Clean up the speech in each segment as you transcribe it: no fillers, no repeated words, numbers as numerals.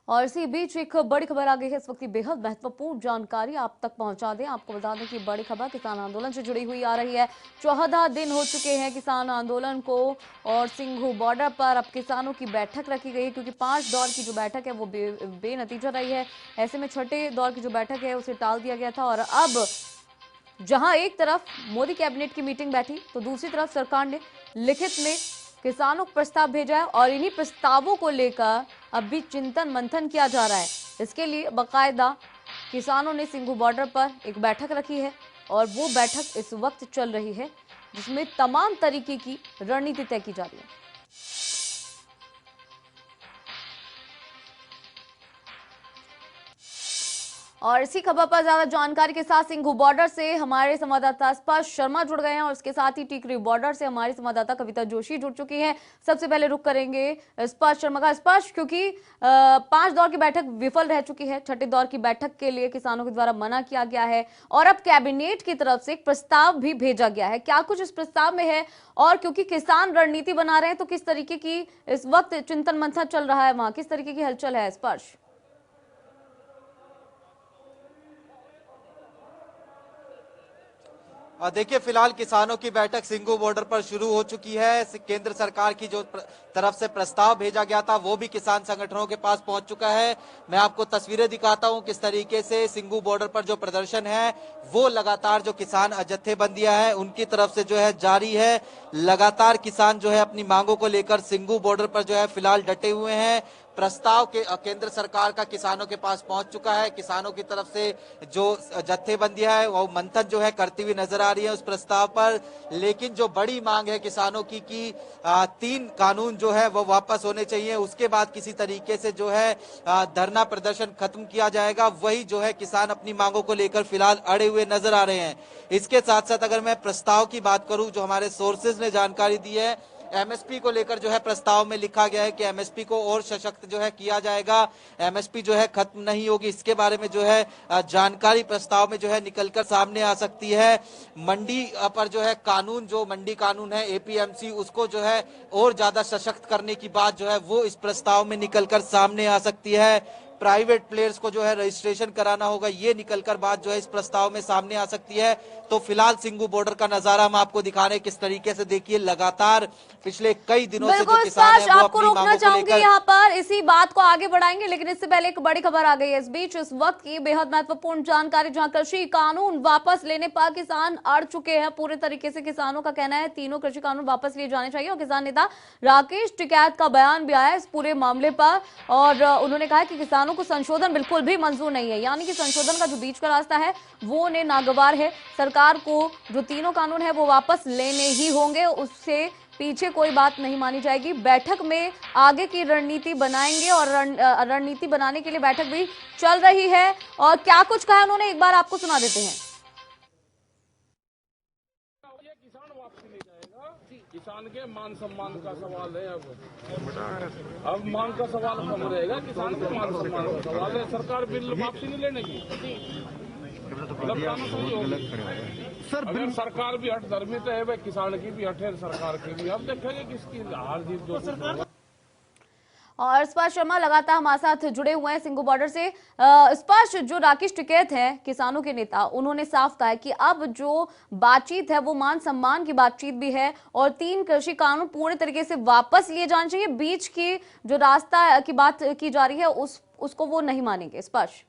और इसी बीच एक बड़ी खबर आ गई है। इस वक्त की बेहद महत्वपूर्ण जानकारी आप तक पहुंचा दें। आपको बता दें कि बड़ी खबर किसान आंदोलन से जुड़ी हुई आ रही है। 14 दिन हो चुके हैं किसान आंदोलन को और सिंघू बॉर्डर पर अब किसानों की बैठक रखी गई है, क्योंकि 5 दौर की जो बैठक है वो बेनतीजा रही है। ऐसे में छठे दौर की जो बैठक है उसे टाल दिया गया था और अब जहां एक तरफ मोदी कैबिनेट की मीटिंग बैठी तो दूसरी तरफ सरकार ने लिखित में किसानों को प्रस्ताव भेजा है और इन्हीं प्रस्तावों को लेकर अब भी चिंतन मंथन किया जा रहा है। इसके लिए बकायदा किसानों ने सिंघू बॉर्डर पर एक बैठक रखी है और वो बैठक इस वक्त चल रही है, जिसमें तमाम तरीके की रणनीति तय की जा रही है। और इसी खबर पर ज्यादा जानकारी के साथ सिंघू बॉर्डर से हमारे संवाददाता स्पर्श शर्मा जुड़ गए हैं और इसके साथ ही टिकरी बॉर्डर से हमारी संवाददाता कविता जोशी जुड़ चुकी हैं। सबसे पहले रुक करेंगे स्पर्श शर्मा का। स्पर्श, क्योंकि 5 दौर की बैठक विफल रह चुकी है, छठे दौर की बैठक के लिए किसानों के द्वारा मना किया गया है और अब कैबिनेट की तरफ से एक प्रस्ताव भी भेजा गया है। क्या कुछ इस प्रस्ताव में है और क्योंकि किसान रणनीति बना रहे हैं तो किस तरीके की इस वक्त चिंतन मंथन चल रहा है, वहां किस तरीके की हलचल है? स्पर्श। देखिए, फिलहाल किसानों की बैठक सिंघू बॉर्डर पर शुरू हो चुकी है। केंद्र सरकार की जो तरफ से प्रस्ताव भेजा गया था वो भी किसान संगठनों के पास पहुंच चुका है। मैं आपको तस्वीरें दिखाता हूं किस तरीके से सिंघू बॉर्डर पर जो प्रदर्शन है वो लगातार जो किसान जत्थेबंदियां हैं उनकी तरफ से जो है जारी है। लगातार किसान जो है अपनी मांगों को लेकर सिंघू बॉर्डर पर जो है फिलहाल डटे हुए हैं। प्रस्ताव के केंद्र सरकार का किसानों के पास पहुंच चुका है। किसानों की तरफ से जो जत्थेबंदियां है वो मंथन जो है करती हुई नजर आ रही है उस प्रस्ताव पर। लेकिन जो बड़ी मांग है किसानों की कि 3 कानून जो है वो वापस होने चाहिए, उसके बाद किसी तरीके से जो है धरना प्रदर्शन खत्म किया जाएगा, वही जो है किसान अपनी मांगों को लेकर फिलहाल अड़े हुए नजर आ रहे हैं। इसके साथ साथ अगर मैं प्रस्ताव की बात करूं, जो हमारे सोर्सेज ने जानकारी दी है, एमएसपी को लेकर जो है प्रस्ताव में लिखा गया है कि एमएसपी को और सशक्त जो है किया जाएगा। एमएसपी जो है खत्म नहीं होगी, इसके बारे में जो है जानकारी प्रस्ताव में जो है निकलकर सामने आ सकती है। मंडी पर जो है कानून, जो मंडी कानून है एपीएमसी, उसको जो है और ज्यादा सशक्त करने की बात जो है वो इस प्रस्ताव में निकलकर सामने आ सकती है। प्राइवेट प्लेयर्स को जो है रजिस्ट्रेशन कराना होगा, ये निकलकर बात जो है इस प्रस्ताव में सामने आ सकती है। तो फिलहाल सिंघू बॉर्डर का नजारा हम आपको दिखा रहे हैं किस तरीके से। देखिए, लगातार पिछले कई दिनों से जो किसान है वो आपको अपनी रोकना मांगों को चाहूंगी, लेकर यहाँ पर इसी बात को आगे बढ़ाएंगे, लेकिन इससे पहले एक बड़ी खबर आ गई है इस बीच। इस वक्त की बेहद महत्वपूर्ण जानकारी, जहां कृषि कानून वापस लेने पर किसान अड़ चुके हैं पूरे तरीके से। किसानों का कहना है तीनों कृषि कानून वापस लिए जाने चाहिए और किसान नेता राकेश टिकैत का बयान भी आया इस पूरे मामले पर और उन्होंने कहा कि किसानों को संशोधन बिल्कुल भी मंजूर नहीं है, यानी कि संशोधन का जो बीच का रास्ता है वो उन्हें नागवार है। सरकार को जो तीनों कानून है वो वापस लेने ही होंगे, उससे पीछे कोई बात नहीं मानी जाएगी। बैठक में आगे की रणनीति बनाएंगे और रणनीति बनाने के लिए बैठक भी चल रही है। और क्या कुछ कहा उन्होंने, एक बार आपको सुना देते हैं। किसान के मान सम्मान का सवाल है। अब मान का सवाल कम रहेगा, किसान के मान सम्मान का सवाल है। सरकार बिल वापसी नहीं लेने की, सर अगर सरकार भी हट धर्मी तो है, किसान की भी हट है, सरकार की भी। अब देखेंगे किसकी हार जीत जो सरकार। और स्पर्श शर्मा लगातार हमारे साथ जुड़े हुए हैं सिंघू बॉर्डर से। स्पर्श, जो राकेश टिकैत हैं किसानों के नेता, उन्होंने साफ कहा है कि अब जो बातचीत है वो मान सम्मान की बातचीत भी है और 3 कृषि कानून पूरे तरीके से वापस लिए जाने चाहिए। बीच की जो रास्ता की बात की जा रही है उसको वो नहीं मानेंगे। स्पर्श।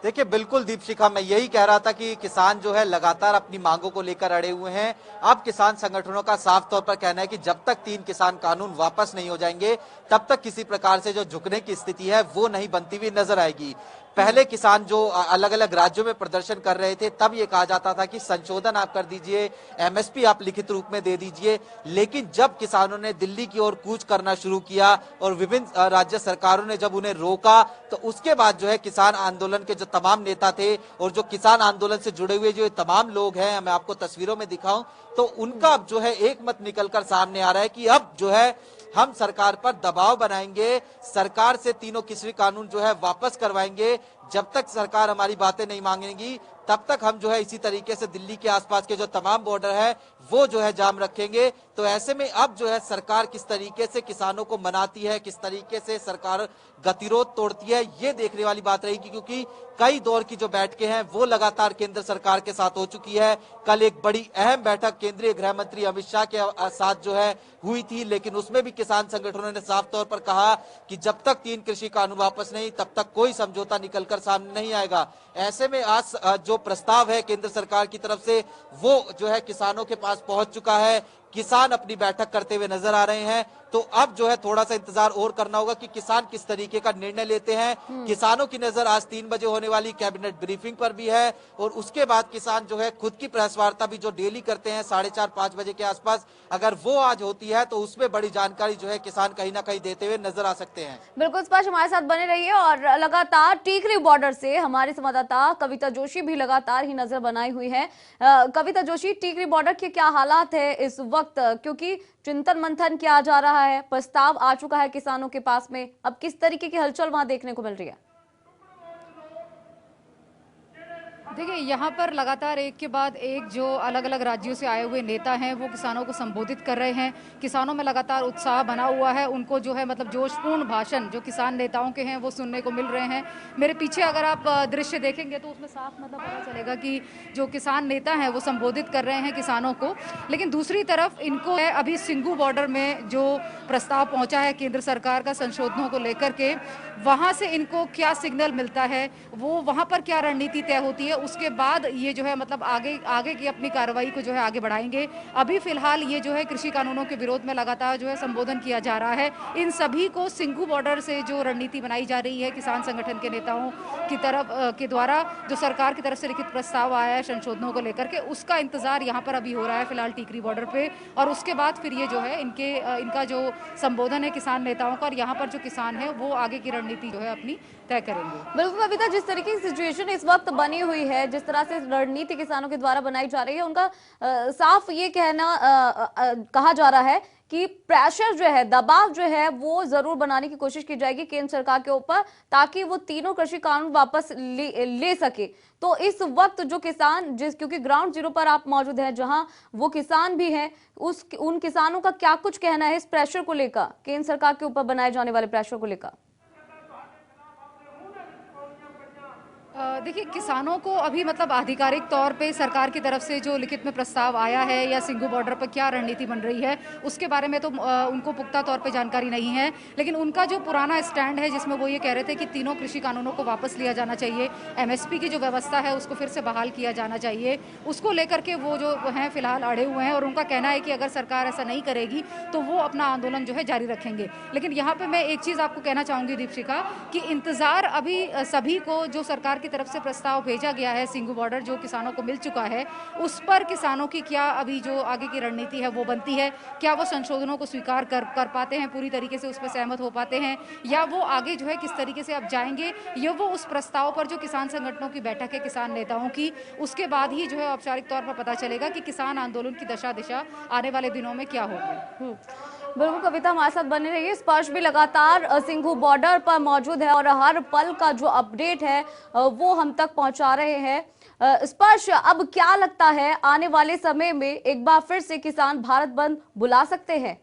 देखिए, बिल्कुल दीपशिखा, मैं यही कह रहा था कि किसान जो है लगातार अपनी मांगों को लेकर अड़े हुए हैं। अब किसान संगठनों का साफ तौर पर कहना है कि जब तक 3 किसान कानून वापस नहीं हो जाएंगे तब तक किसी प्रकार से जो झुकने की स्थिति है वो नहीं बनती हुई नजर आएगी। पहले किसान जो अलग अलग राज्यों में प्रदर्शन कर रहे थे तब ये कहा जाता था कि संशोधन आप कर दीजिए, एमएसपी आप लिखित रूप में दे दीजिए। लेकिन जब किसानों ने दिल्ली की ओर कूच करना शुरू किया और विभिन्न राज्य सरकारों ने जब उन्हें रोका, तो उसके बाद जो है किसान आंदोलन के जो तमाम नेता थे और जो किसान आंदोलन से जुड़े हुए जो तमाम लोग हैं, मैं आपको तस्वीरों में दिखाऊं तो उनका अब जो है एक मत निकलकर सामने आ रहा है कि अब जो है हम सरकार पर दबाव बनाएंगे, सरकार से तीनों कृषि कानून जो है वापस करवाएंगे। जब तक सरकार हमारी बातें नहीं मांगेगी तब तक हम जो है इसी तरीके से दिल्ली के आसपास के जो तमाम बॉर्डर है वो जो है जाम रखेंगे। तो ऐसे में अब जो है सरकार किस तरीके से किसानों को मनाती है, किस तरीके से सरकार गतिरोध तोड़ती है, ये देखने वाली बात रहेगी, क्योंकि कई दौर की जो बैठकें हैं वो लगातार केंद्र सरकार के साथ हो चुकी है। कल एक बड़ी अहम बैठक केंद्रीय गृह मंत्री अमित शाह के साथ जो है हुई थी, लेकिन उसमें भी किसान संगठनों ने साफ तौर पर कहा कि जब तक 3 कृषि कानून वापस नहीं तब तक कोई समझौता निकलकर सामने नहीं आएगा। ऐसे में आज जो प्रस्ताव है केंद्र सरकार की तरफ से वो जो है किसानों के पास पहुंच चुका है। किसान अपनी बैठक करते हुए नजर आ रहे हैं। तो अब जो है थोड़ा सा इंतजार और करना होगा कि किसान किस तरीके का निर्णय लेते हैं। किसानों की नजर आज 3 बजे होने वाली कैबिनेट ब्रीफिंग पर भी है और उसके बाद किसान जो है खुद की प्रेस वार्ता भी जो डेली करते हैं 4:30-5 बजे के आसपास, अगर वो आज होती है तो उसमें बड़ी जानकारी जो है किसान कहीं ना कहीं देते हुए नजर आ सकते हैं। बिल्कुल स्पष्ट, हमारे साथ बने रहिए। और लगातार टीकरी बॉर्डर से हमारी संवाददाता कविता जोशी भी लगातार ही नजर बनाई हुई है। कविता जोशी, टीकरी बॉर्डर के क्या हालात है इस वक्त, क्योंकि चिंतन मंथन किया जा रहा है, प्रस्ताव आ चुका है किसानों के पास में, अब किस तरीके की हलचल वहां देखने को मिल रही है? देखिए, यहाँ पर लगातार एक के बाद एक जो अलग अलग राज्यों से आए हुए नेता हैं वो किसानों को संबोधित कर रहे हैं। किसानों में लगातार उत्साह बना हुआ है, उनको जो है मतलब जोशपूर्ण भाषण जो किसान नेताओं के हैं वो सुनने को मिल रहे हैं। मेरे पीछे अगर आप दृश्य देखेंगे तो उसमें साफ मतलब पता चलेगा कि जो किसान नेता हैं वो संबोधित कर रहे हैं किसानों को। लेकिन दूसरी तरफ इनको अभी सिंघू बॉर्डर में जो प्रस्ताव पहुँचा है केंद्र सरकार का संशोधनों को लेकर के, वहाँ से इनको क्या सिग्नल मिलता है, वो वहाँ पर क्या रणनीति तय होती है, उसके बाद ये जो है मतलब आगे की अपनी कार्रवाई को जो है आगे बढ़ाएंगे। अभी फिलहाल ये जो है कृषि कानूनों के विरोध में लगातार जो है संबोधन किया जा रहा है। इन सभी को सिंघू बॉर्डर से जो रणनीति बनाई जा रही है किसान संगठन के नेताओं की तरफ के द्वारा, जो सरकार की तरफ से लिखित प्रस्ताव आया है संशोधनों को लेकर के, उसका इंतजार यहाँ पर अभी हो रहा है फिलहाल टीकरी बॉर्डर पे। और उसके बाद फिर ये जो है इनका जो संबोधन है किसान नेताओं का, और यहाँ पर जो किसान है वो आगे की रणनीति जो है अपनी तय करेंगे। बिल्कुल कविता, जिस तरीके की सिचुएशन इस वक्त बनी हुई है, जिस तरह से रणनीति किसानों के द्वारा बनाई जा रही है, उनका साफ ये कहना कहा जा रहा है कि प्रेशर जो है, दबाव जो है वो जरूर बनाने की कोशिश की जाएगी केंद्र सरकार के ऊपर, ताकि वो तीनों कृषि कानून वापस ले सके। तो इस वक्त जो किसान, क्योंकि ग्राउंड जीरो पर आप मौजूद हैं जहां वो किसान भी हैं, उन किसानों का क्या कुछ कहना है इस प्रेशर को लेकर, केंद्र सरकार के ऊपर बनाए जाने वाले प्रेशर को लेकर? देखिए, किसानों को अभी मतलब आधिकारिक तौर पे सरकार की तरफ से जो लिखित में प्रस्ताव आया है या सिंघू बॉर्डर पर क्या रणनीति बन रही है उसके बारे में तो उनको पुख्ता तौर पे जानकारी नहीं है। लेकिन उनका जो पुराना स्टैंड है जिसमें वो ये कह रहे थे कि तीनों कृषि कानूनों को वापस लिया जाना चाहिए, एमएसपी की जो व्यवस्था है उसको फिर से बहाल किया जाना चाहिए, उसको लेकर के वो जो हैं फिलहाल अड़े हुए हैं। और उनका कहना है कि अगर सरकार ऐसा नहीं करेगी तो वो अपना आंदोलन जो है जारी रखेंगे। लेकिन यहाँ पर मैं एक चीज़ आपको कहना चाहूँगी दीपशिका, कि इंतज़ार अभी सभी को, जो सरकार की तरफ से प्रस्ताव भेजा गया है सिंघू बॉर्डर जो किसानों को मिल चुका है, उस पर किसानों की क्या अभी जो आगे की रणनीति है वो बनती है, क्या वो संशोधनों को स्वीकार कर पाते हैं, पूरी तरीके से उस पर सहमत हो पाते हैं, या वो आगे जो है किस तरीके से अब जाएंगे, ये वो उस प्रस्ताव पर जो किसान संगठनों की बैठक है किसान नेताओं की, उसके बाद ही जो है औपचारिक तौर पर पता चलेगा कि किसान आंदोलन की दशा दिशा आने वाले दिनों में क्या होगी। बिल्कुल कविता, हमारे साथ बने रहिए। स्पर्श भी लगातार सिंघू बॉर्डर पर मौजूद है और हर पल का जो अपडेट है वो हम तक पहुंचा रहे हैं। स्पर्श, अब क्या लगता है आने वाले समय में एक बार फिर से किसान भारत बंद बुला सकते हैं?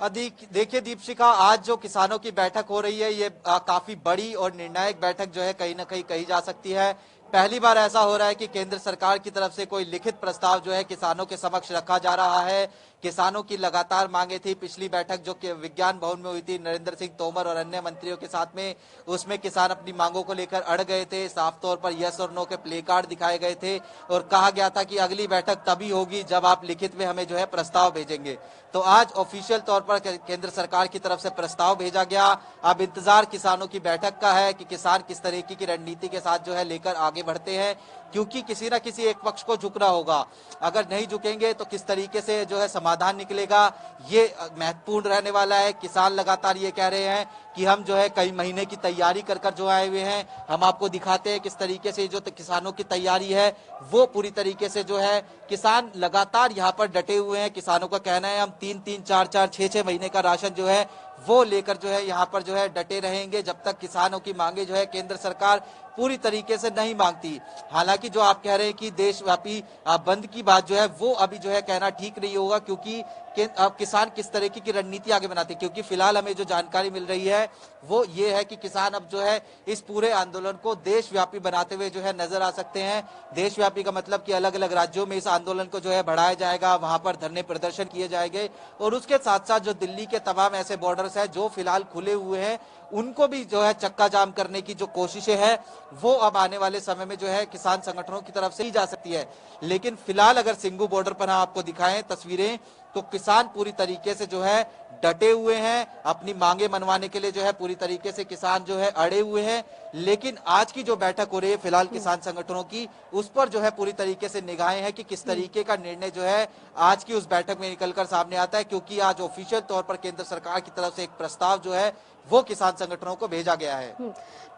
देखिए दीपशिखा, आज जो किसानों की बैठक हो रही है ये काफी बड़ी और निर्णायक बैठक जो है कहीं ना कहीं कही जा सकती है। पहली बार ऐसा हो रहा है कि केंद्र सरकार की तरफ से कोई लिखित प्रस्ताव जो है किसानों के समक्ष रखा जा रहा है। किसानों की लगातार मांगे थी, पिछली बैठक जो कि विज्ञान भवन में हुई थी नरेंद्र सिंह तोमर और अन्य मंत्रियों के साथ में, उसमें किसान अपनी मांगों को लेकर अड़ गए थे। साफ तौर पर यस और नो के प्ले कार्ड दिखाए गए थे और कहा गया था कि अगली बैठक तभी होगी जब आप लिखित में हमें जो है प्रस्ताव भेजेंगे। तो आज ऑफिशियल तौर पर केंद्र सरकार की तरफ से प्रस्ताव भेजा गया। अब इंतजार किसानों की बैठक का है कि किसान किस तरीके की रणनीति के साथ जो है लेकर आगे बढ़ते हैं। क्योंकि किसी ना किसी एक पक्ष को झुकना होगा। अगर नहीं झुकेंगे तो किस तरीके से जो है समाधान निकलेगा, ये महत्वपूर्ण रहने वाला है। किसान लगातार ये कह रहे हैं कि हम जो है कई महीने की तैयारी कर जो आए हुए हैं। हम आपको दिखाते हैं किस तरीके से जो किसानों की तैयारी है वो पूरी तरीके से जो है किसान लगातार यहाँ पर डटे हुए हैं। किसानों का कहना है हम 3-3, 4-4, 6-6 महीने का राशन जो है वो लेकर जो है यहाँ पर जो है डटे रहेंगे जब तक किसानों की मांगे जो है केंद्र सरकार पूरी तरीके से नहीं मांगती। हालांकि जो आप कह रहे हैं कि देशव्यापी बंद की बात जो है वो अभी जो है कहना ठीक नहीं होगा, क्योंकि अब किसान किस तरीके की रणनीति आगे बनाते हैं। क्योंकि फिलहाल हमें जो जानकारी मिल रही है वो ये है कि किसान अब जो है इस पूरे आंदोलन को देशव्यापी बनाते हुए जो है नजर आ सकते हैं। देशव्यापी का मतलब कि अलग अलग राज्यों में इस आंदोलन को जो है बढ़ाया जाएगा, वहां पर धरने प्रदर्शन किए जाएंगे और उसके साथ साथ जो दिल्ली के तमाम ऐसे बॉर्डर्स है जो फिलहाल खुले हुए हैं उनको भी जो है चक्का जाम करने की जो कोशिशें हैं वो अब आने वाले समय में जो है किसान संगठनों की तरफ से की जा सकती है। लेकिन फिलहाल अगर सिंघू बॉर्डर पर हम आपको दिखाएं तस्वीरें तो किसान पूरी तरीके से जो है डटे हुए हैं, अपनी मांगे मनवाने के लिए जो है पूरी तरीके से किसान जो है अड़े हुए हैं। लेकिन आज की जो बैठक हो रही है फिलहाल किसान संगठनों की, उस पर जो है पूरी तरीके से निगाहें हैं कि किस तरीके का निर्णय जो है आज की उस बैठक में निकलकर सामने आता है। क्योंकि आज ऑफिशियल तौर पर केंद्र सरकार की तरफ से एक प्रस्ताव जो है वो किसान संगठनों को भेजा गया है।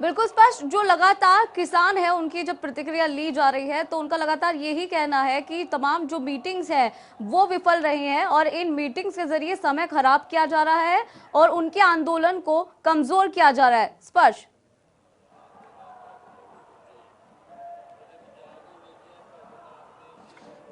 बिल्कुल स्पष्ट। जो लगातार किसान है उनकी जब प्रतिक्रिया ली जा रही है तो उनका लगातार यही कहना है कि तमाम जो मीटिंग्स हैं वो विफल रही हैं और इन मीटिंग्स के जरिए समय खराब किया जा रहा है और उनके आंदोलन को कमजोर किया जा रहा है। स्पष्ट।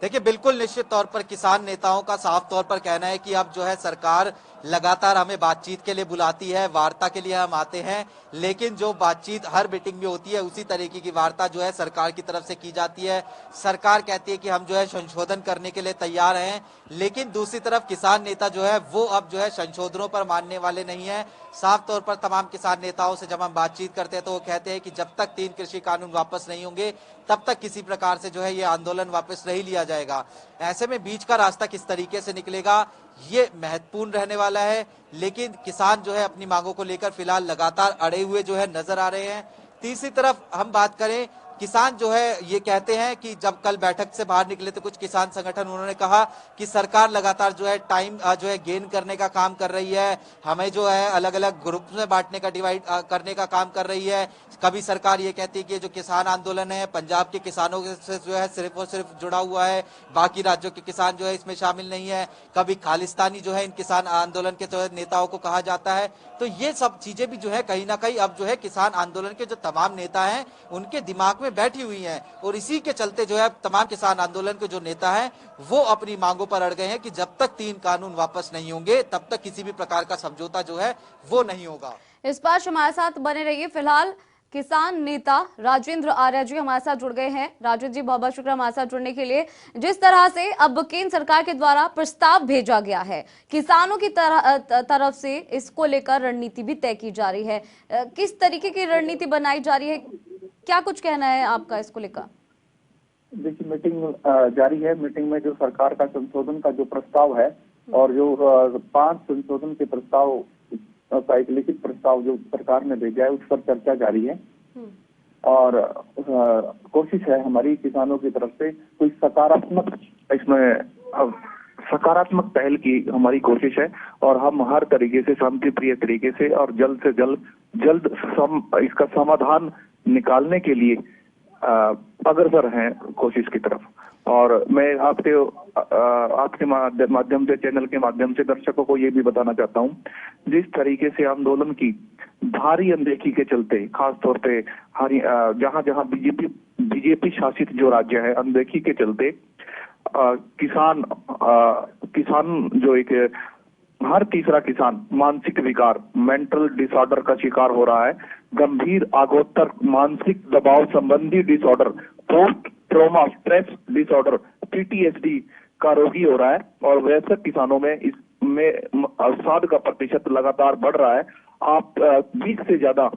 देखिए बिल्कुल निश्चित तौर पर किसान नेताओं का साफ तौर पर कहना है कि अब जो है सरकार लगातार हमें बातचीत के लिए बुलाती है, वार्ता के लिए हम आते हैं, लेकिन जो बातचीत हर मीटिंग में होती है उसी तरीके की वार्ता जो है सरकार की तरफ से की जाती है। सरकार कहती है कि हम जो है संशोधन करने के लिए तैयार हैं, लेकिन दूसरी तरफ किसान नेता जो है वो अब जो है संशोधनों पर मानने वाले नहीं है। साफ तौर पर तमाम किसान नेताओं से जब हम बातचीत करते हैं तो वो कहते हैं कि जब तक 3 कृषि कानून वापस नहीं होंगे तब तक किसी प्रकार से जो है ये आंदोलन वापस नहीं लिया जाएगा। ऐसे में बीच का रास्ता किस तरीके से निकलेगा ये महत्वपूर्ण रहने वाला है। लेकिन किसान जो है अपनी मांगों को लेकर फिलहाल लगातार अड़े हुए जो है नजर आ रहे हैं। तीसरी तरफ हम बात करें, किसान जो है ये कहते हैं कि जब कल बैठक से बाहर निकले तो कुछ किसान संगठन उन्होंने कहा कि सरकार लगातार जो है टाइम जो है गेन करने का काम कर रही है, हमें जो है अलग अलग ग्रुप में बांटने का डिवाइड करने का काम कर रही है। कभी सरकार ये कहती है कि जो किसान आंदोलन है पंजाब के किसानों से जो है सिर्फ और सिर्फ जुड़ा हुआ है, बाकी राज्यों के किसान जो है इसमें शामिल नहीं है। कभी खालिस्तानी जो है इन किसान आंदोलन के नेताओं को कहा जाता है। तो ये सब चीजें भी जो है कहीं ना कहीं अब जो है किसान आंदोलन के जो तमाम नेता हैं उनके दिमाग में बैठी हुई हैं और इसी के चलते जो है तमाम किसान आंदोलन के जो नेता हैं वो अपनी मांगों पर अड़ गए हैं कि जब तक 3 कानून वापस नहीं होंगे तब तक किसी भी प्रकार का समझौता जो है वो नहीं होगा। इस बार हमारे साथ बने रहिए। फिलहाल किसान नेता राजेंद्र आर्य जी हमारे साथ जुड़ गए हैं। राजेंद्र जी बहुत बहुत शुक्रिया हमारे साथ जुड़ने के लिए। जिस तरह से अब केंद्र सरकार के द्वारा प्रस्ताव भेजा गया है, किसानों की तरफ से इसको लेकर रणनीति भी तय की जा रही है, किस तरीके की रणनीति बनाई जा रही है, क्या कुछ कहना है आपका इसको लेकर? देखिए मीटिंग जारी है। मीटिंग में जो सरकार का संशोधन का जो प्रस्ताव है और जो 5 संशोधन के प्रस्ताव का एक लिखित प्रस्ताव जो सरकार ने भेजा है उस पर चर्चा जारी है और कोशिश है हमारी किसानों की तरफ से कोई सकारात्मक इसमें सकारात्मक पहल की हमारी कोशिश है और हम हर तरीके से शांति प्रिय तरीके से और जल्द से जल्द इसका समाधान निकालने के लिए अग्रसर हैं कोशिश की तरफ। और मैं आपके माध्यम से, चैनल के माध्यम से दर्शकों को ये भी बताना चाहता हूँ, जिस तरीके से आंदोलन की भारी अनदेखी के चलते, खास तौर पे जहां जहां बीजेपी शासित जो राज्य है, अनदेखी के चलते किसान जो एक हर तीसरा किसान मानसिक विकार, मेंटल डिसऑर्डर का शिकार हो रहा है। गंभीर आगोत्तर मानसिक दबाव संबंधी disorder, post trauma stress disorder, PTSD का रोगी हो रहा है और वयस्क किसानों में इसमें अवसाद का प्रतिशत लगातार बढ़ रहा है। 20 से ज्यादा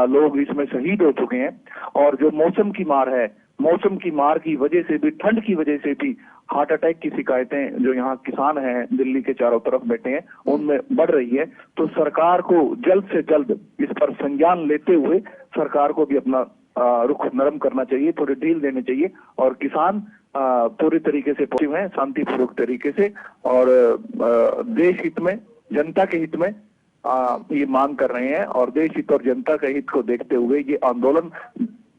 लोग इसमें शहीद हो चुके हैं और जो मौसम की मार है, मौसम की मार की वजह से भी, ठंड की वजह से भी हार्ट अटैक की शिकायतें जो यहाँ किसान हैं दिल्ली के चारों तरफ बैठे हैं उनमें बढ़ रही है। तो सरकार को जल्द से जल्द इस पर संज्ञान लेते हुए सरकार को भी अपना रुख नरम करना चाहिए, थोड़ी ढील देनी चाहिए और किसान पूरी तरीके से पॉजिटिव है, शांतिपूर्वक तरीके से और देश हित में, जनता के हित में ये मांग कर रहे हैं और देश हित और जनता के हित को देखते हुए ये आंदोलन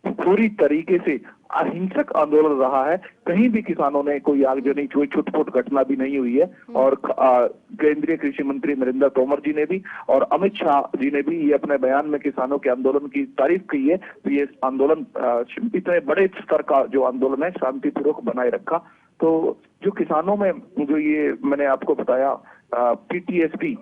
पूरी तरीके से अहिंसक आंदोलन रहा है। कहीं भी किसानों ने कोई आगजनी, कोई छुटपुट घटना भी नहीं हुई है और केंद्रीय कृषि मंत्री नरेंद्र तोमर जी ने भी और अमित शाह जी ने भी ये अपने बयान में किसानों के आंदोलन की तारीफ की है। तो ये आंदोलन इतने बड़े स्तर का जो आंदोलन है शांतिपूर्वक बनाए रखा। तो जो किसानों में जो ये मैंने आपको बताया PTSD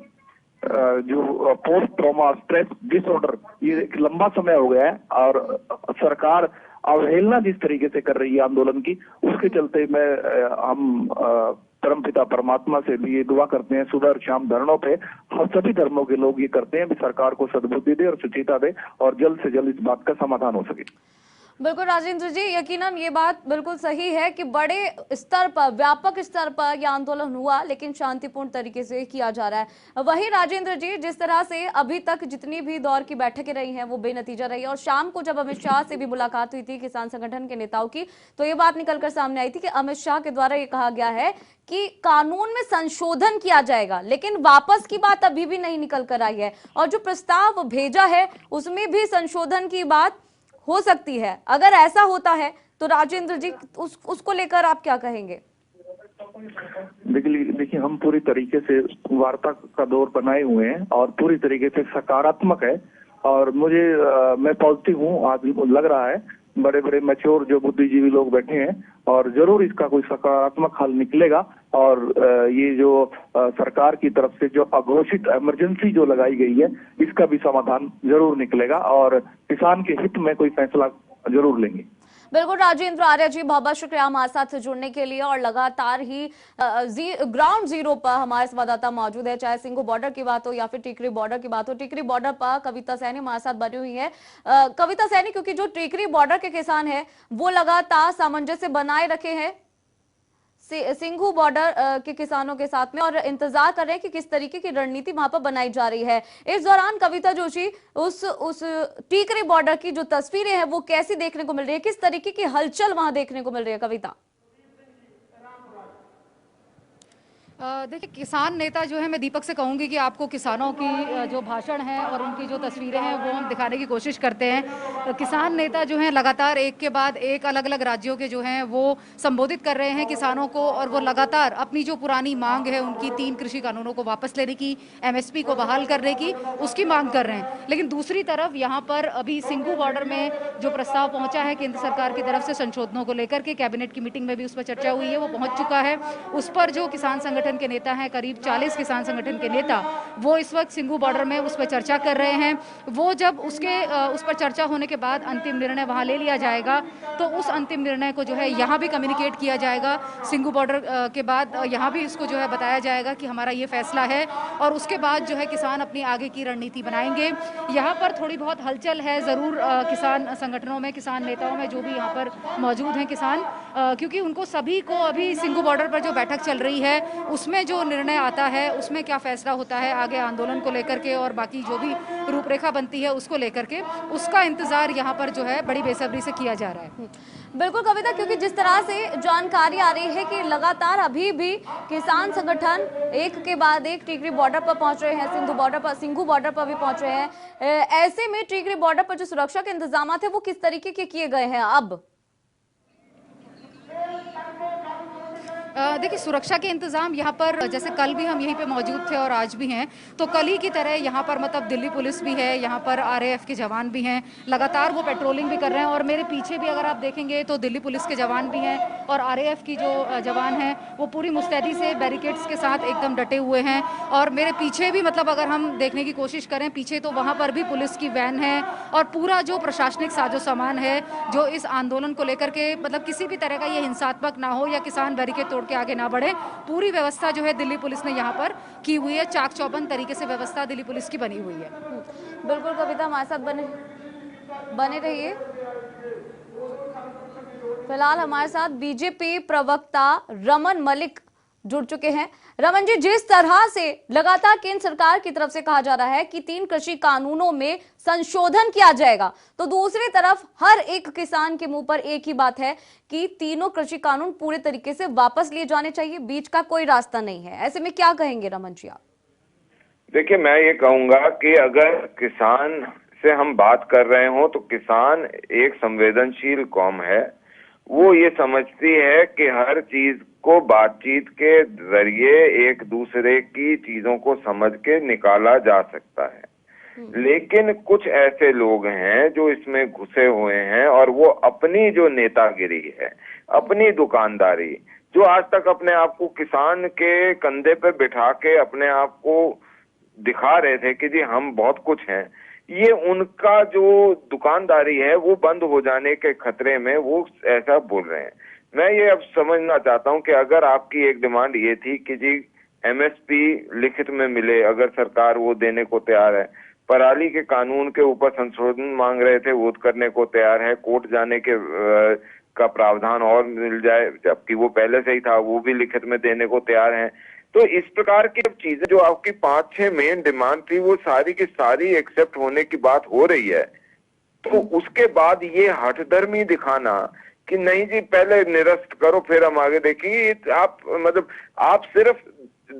जो पोस्ट ट्रॉमा स्ट्रेस डिसऑर्डर, ये एक लंबा समय हो गया है और सरकार अवहेलना जिस तरीके से कर रही है आंदोलन की, उसके चलते हम परमपिता परमात्मा से भी ये दुआ करते हैं, सुबह और शाम धरनों पे हम सभी धर्मों के लोग ये करते हैं भी सरकार को सद्बुद्धि दे और सुचिता दे और जल्द से जल्द इस बात का समाधान हो सके। बिल्कुल राजेंद्र जी, यकीनन ये बात बिल्कुल सही है कि बड़े स्तर पर, व्यापक स्तर पर यह आंदोलन हुआ लेकिन शांतिपूर्ण तरीके से किया जा रहा है। वही राजेंद्र जी, जिस तरह से अभी तक जितनी भी दौर की बैठकें रही हैं वो बेनतीजा रही है और शाम को जब अमित शाह से भी मुलाकात हुई थी किसान संगठन के नेताओं की, तो ये बात निकलकर सामने आई थी कि अमित शाह के द्वारा ये कहा गया है कि कानून में संशोधन किया जाएगा, लेकिन वापस की बात अभी भी नहीं निकल कर आई है और जो प्रस्ताव भेजा है उसमें भी संशोधन की बात हो सकती है। अगर ऐसा होता है तो राजेंद्र जी उसको लेकर आप क्या कहेंगे? देखिए हम पूरी तरीके से वार्ता का दौर बनाए हुए हैं और पूरी तरीके से सकारात्मक है और मैं पॉजिटिव हूँ। आज लग रहा है बड़े बड़े मैच्योर जो बुद्धिजीवी लोग बैठे हैं और जरूर इसका कोई सकारात्मक हल निकलेगा और ये जो सरकार की तरफ से जो अघोषित इमरजेंसी जो लगाई गई है इसका भी समाधान जरूर निकलेगा और किसान के हित में कोई फैसला जरूर लेंगे। बिल्कुल राजेंद्र आर्य जी, बहुत बहुत शुक्रिया हमारे साथ जुड़ने के लिए और लगातार ही ग्राउंड जीरो पर हमारे संवाददाता मौजूद है, चाहे सिंघू बॉर्डर की बात हो या फिर टीकरी बॉर्डर की बात हो। टीकरी बॉर्डर पर कविता सैनी हमारे साथ बनी हुई है। कविता सैनी, क्योंकि जो टीकरी बॉर्डर के किसान हैं वो लगातार सामंजस्य बनाए रखे हैं सिंघू बॉर्डर के किसानों के साथ में और इंतजार कर रहे हैं कि किस तरीके की रणनीति वहां पर बनाई जा रही है। इस दौरान कविता जोशी, उस टीकरी बॉर्डर की जो तस्वीरें हैं वो कैसी देखने को मिल रही है, किस तरीके की हलचल वहां देखने को मिल रही है कविता? देखिए, किसान नेता जो है, मैं दीपक से कहूंगी कि आपको किसानों की जो भाषण है और उनकी जो तस्वीरें हैं वो हम दिखाने की कोशिश करते हैं। किसान नेता जो हैं लगातार एक के बाद एक अलग अलग राज्यों के जो हैं वो संबोधित कर रहे हैं किसानों को और वो लगातार अपनी जो पुरानी मांग है उनकी 3 कृषि कानूनों को वापस लेने की, MSP को बहाल करने की, उसकी मांग कर रहे हैं। लेकिन दूसरी तरफ यहाँ पर अभी सिंघू बॉर्डर में जो प्रस्ताव पहुंचा है केंद्र सरकार की तरफ से संशोधनों को लेकर के, कैबिनेट की मीटिंग में भी उस पर चर्चा हुई है, वो पहुंच चुका है। उस पर जो किसान संगठन के नेता हैं, करीब 40 किसान संगठन के नेता, वो इस वक्त सिंघू बॉर्डर में उस पर चर्चा कर रहे हैं। वो जब उस पर चर्चा होने के बाद अंतिम निर्णय वहां ले लिया जाएगा तो उस अंतिम निर्णय को जो है यहाँ भी कम्युनिकेट किया जाएगा। सिंघू बॉर्डर के बाद यहाँ भी इसको जो है बताया जाएगा कि हमारा ये फैसला है और उसके बाद जो है किसान अपनी आगे की रणनीति बनाएंगे। यहाँ पर थोड़ी बहुत हलचल है जरूर किसान संगठनों में, किसान नेताओं में जो भी यहाँ पर मौजूद हैं किसान, क्योंकि उनको सभी को अभी सिंघू बॉर्डर पर जो बैठक चल रही है उसमें जो निर्णय आता है, उसमें क्या फैसला होता है आगे आंदोलन को लेकर के और बाकी जो भी रूपरेखा बनती है उसको लेकर के, उसका इंतजार यहाँ पर जो है बड़ी बेसब्री से किया जा रहा है। बिल्कुल कविता, क्योंकि जिस तरह से जानकारी आ रही है कि लगातार अभी भी किसान संगठन एक के बाद एक टीकरी बॉर्डर पर पहुंच रहे हैं, सिंघू बॉर्डर पर भी पहुंच रहे हैं। ऐसे में टीकरी बॉर्डर पर जो सुरक्षा के इंतजाम थे वो किस तरीके के किए गए हैं अब? देखिए, सुरक्षा के इंतजाम यहाँ पर, जैसे कल भी हम यहीं पे मौजूद थे और आज भी हैं, तो कल ही की तरह यहाँ पर मतलब दिल्ली पुलिस भी है, यहाँ पर RAF के जवान भी हैं, लगातार वो पेट्रोलिंग भी कर रहे हैं और मेरे पीछे भी अगर आप देखेंगे तो दिल्ली पुलिस के जवान भी हैं और RAF की जो जवान हैं वो पूरी मुस्तैदी से बैरिकेड्स के साथ एकदम डटे हुए हैं। और मेरे पीछे भी मतलब अगर हम देखने की कोशिश करें पीछे, तो वहाँ पर भी पुलिस की वैन है और पूरा जो प्रशासनिक साजो सामान है जो इस आंदोलन को लेकर के, मतलब किसी भी तरह का ये हिंसात्मक ना हो या किसान बैरिकेड तोड़ के आगे ना बढ़े, पूरी व्यवस्था जो है दिल्ली पुलिस ने यहाँ पर की हुई है। चाक चौबंद तरीके से व्यवस्था दिल्ली पुलिस की बनी हुई है। बिल्कुल कविता, हमारे साथ बने रहिए। फिलहाल हमारे साथ बीजेपी प्रवक्ता रमन मलिक जुड़ चुके हैं। रमन जी, जिस तरह से लगातार केंद्र सरकार की तरफ से कहा जा रहा है कि 3 कृषि कानूनों में संशोधन किया जाएगा, तो दूसरी तरफ हर एक किसान के मुंह पर एक ही बात है कि तीनों कृषि कानून पूरे तरीके से वापस लिए जाने चाहिए, बीच का कोई रास्ता नहीं है। ऐसे में क्या कहेंगे रमन जी आप? देखिए, मैं ये कहूंगा कि अगर किसान से हम बात कर रहे हो तो किसान एक संवेदनशील कौम है। वो ये समझती है कि हर चीज को बातचीत के जरिए एक दूसरे की चीजों को समझ के निकाला जा सकता है। लेकिन कुछ ऐसे लोग हैं जो इसमें घुसे हुए हैं और वो अपनी जो नेतागिरी है, अपनी दुकानदारी, जो आज तक अपने आप को किसान के कंधे पे बिठा के अपने आप को दिखा रहे थे कि जी हम बहुत कुछ हैं, ये उनका जो दुकानदारी है वो बंद हो जाने के खतरे में वो ऐसा बोल रहे हैं। मैं ये अब समझना चाहता हूं कि अगर आपकी एक डिमांड ये थी कि जी एमएसपी लिखित में मिले, अगर सरकार वो देने को तैयार है, पराली के कानून के ऊपर संशोधन मांग रहे थे वो करने को तैयार है, कोर्ट जाने के का प्रावधान और मिल जाए जबकि वो पहले से ही था, वो भी लिखित में देने को तैयार है। तो इस प्रकार की चीजें जो आपकी 5-6 मेन डिमांड थी वो सारी की सारी एक्सेप्ट होने की बात हो रही है। तो उसके बाद ये हठधर्मी दिखाना कि नहीं जी पहले निरस्त करो फिर हम आगे देखेंगे, आप मतलब आप सिर्फ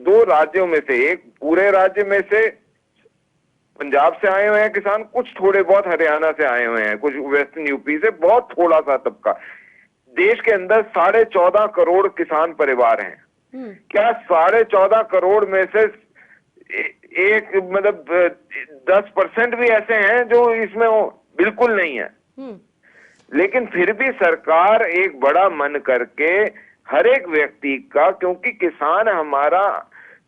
2 राज्यों में से, एक पूरे राज्य में से पंजाब से आए हुए हैं किसान, कुछ थोड़े बहुत हरियाणा से आए हुए हैं, कुछ वेस्टर्न यूपी से, बहुत थोड़ा सा तबका। देश के अंदर 14.5 करोड़ किसान परिवार हैं। क्या 14.5 करोड़ में से एक मतलब 10% भी ऐसे हैं जो इसमें बिल्कुल नहीं है? लेकिन फिर भी सरकार एक बड़ा मन करके हर एक व्यक्ति का, क्योंकि किसान हमारा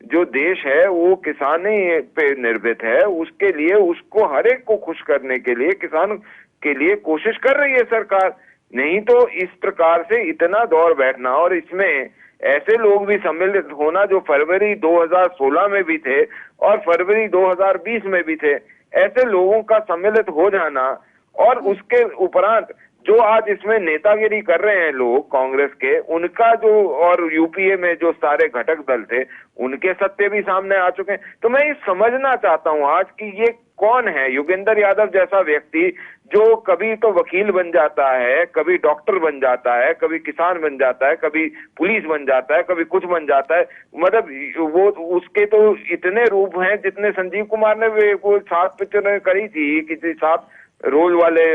जो देश है वो किसानी पे निर्भर है, उसके लिए उसको हर एक को खुश करने के लिए किसान के लिए कोशिश कर रही है सरकार। नहीं तो इस प्रकार से इतना दौर बैठना और इसमें ऐसे लोग भी सम्मिलित होना जो फरवरी 2016 में भी थे और फरवरी 2020 में भी थे, ऐसे लोगों का सम्मिलित हो जाना और उसके उपरांत जो आज इसमें नेतागिरी कर रहे हैं लोग कांग्रेस के, उनका जो और यूपीए में जो सारे घटक दल थे उनके सत्य भी सामने आ चुके हैं। तो मैं ये समझना चाहता हूं आज कि ये कौन है योगेंद्र यादव जैसा व्यक्ति जो कभी तो वकील बन जाता है, कभी डॉक्टर बन जाता है, कभी किसान बन जाता है, कभी पुलिस बन जाता है, कभी कुछ बन जाता है। मतलब वो उसके तो इतने रूप हैं जितने संजीव कुमार ने वो 7 पिक्चर करी थी, किसी 7 रोल वाले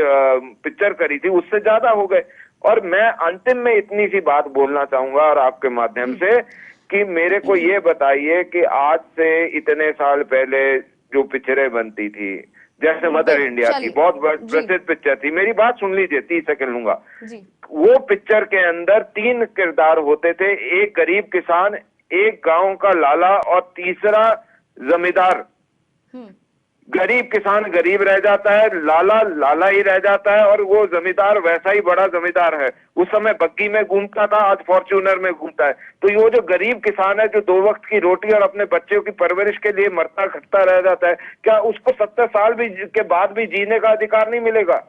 पिक्चर करी थी, उससे ज्यादा हो गए। और मैं अंतिम में इतनी सी बात बोलना चाहूंगा और आपके माध्यम से कि मेरे को ये बताइए कि आज से इतने साल पहले जो पिक्चरें बनती थी, जैसे मदर इंडिया की बहुत प्रसिद्ध पिक्चर थी, मेरी बात सुन लीजिए, 30 सेकंड लूंगा। वो पिक्चर के अंदर 3 किरदार होते थे, एक गरीब किसान, एक गांव का लाला और तीसरा जमींदार। गरीब किसान गरीब रह जाता है, लाला लाला ही रह जाता है और वो जमींदार वैसा ही बड़ा जमींदार है। उस समय बग्गी में घूमता था, आज फॉर्च्यूनर में घूमता है। तो ये जो गरीब किसान है जो 2 वक्त की रोटी और अपने बच्चों की परवरिश के लिए मरता खटता रह जाता है, क्या उसको 70 साल भी के बाद भी जीने का अधिकार नहीं मिलेगा?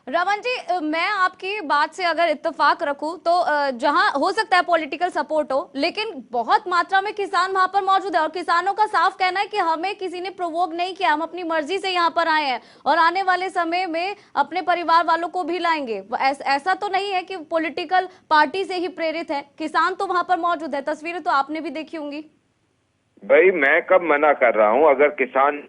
रमन जी, मैं आपकी बात से अगर इत्तेफाक रखूं तो जहां हो सकता है पॉलिटिकल सपोर्ट हो, लेकिन बहुत मात्रा में किसान वहां पर मौजूद है और किसानों का साफ कहना है कि हमें किसी ने प्रोवोक नहीं किया, हम अपनी मर्जी से यहां पर आए हैं और आने वाले समय में अपने परिवार वालों को भी लाएंगे। ऐसा तो नहीं है कि पॉलिटिकल पार्टी से ही प्रेरित है, किसान तो वहां पर मौजूद है। तस्वीरें तो आपने भी देखी होंगी। भाई मैं कब मना कर रहा हूं? अगर किसान